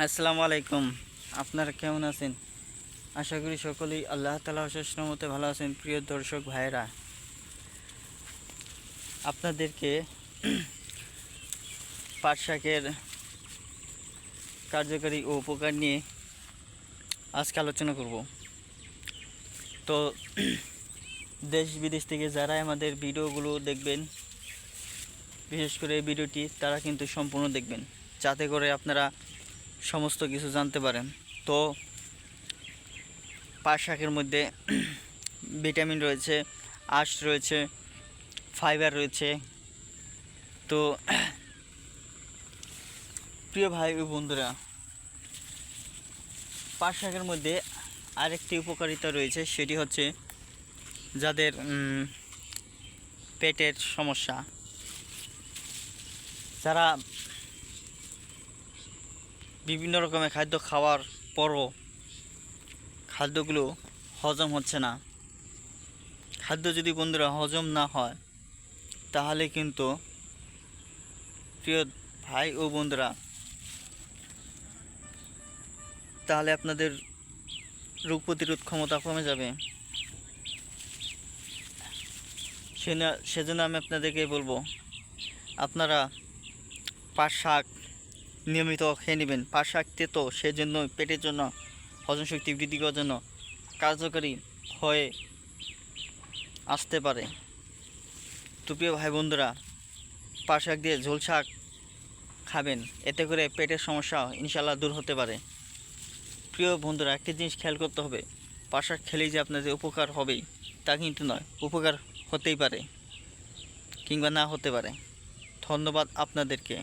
আসসালামু আলাইকুম। আপনারা কেমন আছেন? আশা করি সকলেই আল্লাহ তাআলার অশেষ রহমতে ভালো আছেন। প্রিয় দর্শক ভাইয়েরা, আপনাদেরকে পাট শাকের কার্যকারী ও উপকার নিয়ে আজকে আলোচনা করব। তো দেশ বিদেশ থেকে যারা আমাদের ভিডিওগুলো দেখবেন, বিশেষ করে এই ভিডিওটি তারা কিন্তু সম্পূর্ণ দেখবেন, যাতে করে আপনারা সমস্ত কিছু জানতে পারেন। তো পাট শাকের মধ্যে ভিটামিন রয়েছে, আঁশ রয়েছে, ফাইবার রয়েছে। তো প্রিয় ভাই ও বন্ধুরা, পাট শাকের মধ্যে আরেকটি উপকারিতা রয়েছে, সেটি হচ্ছে যাদের পেটের সমস্যা, যারা বিভিন্ন রকমের খাদ্য খাওয়ার পরও খাদ্যগুলো হজম হচ্ছে না, খাদ্য যদি বন্ধুরা হজম না হয় তাহলে কিন্তু প্রিয় ভাই ও বন্ধুরা, তাহলে আপনাদের রোগ প্রতিরোধ ক্ষমতা কমে যাবে। সেজন্য আমি আপনাদেরকে বলবো, আপনারা পাট শাক নিয়মিত খেয়ে নেবেন। পাট শাক তেতো, সেজন্য পেটের জন্য, হজম শক্তি বৃদ্ধি করার জন্য কার্যকরী হয়ে আসতে পারে। তো প্রিয় ভাই বন্ধুরা, পাট শাক দিয়ে ঝোল শাক খাবেন, এতে করে পেটের সমস্যা ইনশাল্লাহ দূর হতে পারে। প্রিয় বন্ধুরা, একটি জিনিস খেয়াল করতে হবে, পাট শাক খেলেই যে আপনাদের উপকার হবেই তা কিন্তু নয়, উপকার হতেই পারে কিংবা না হতে পারে। ধন্যবাদ আপনাদেরকে।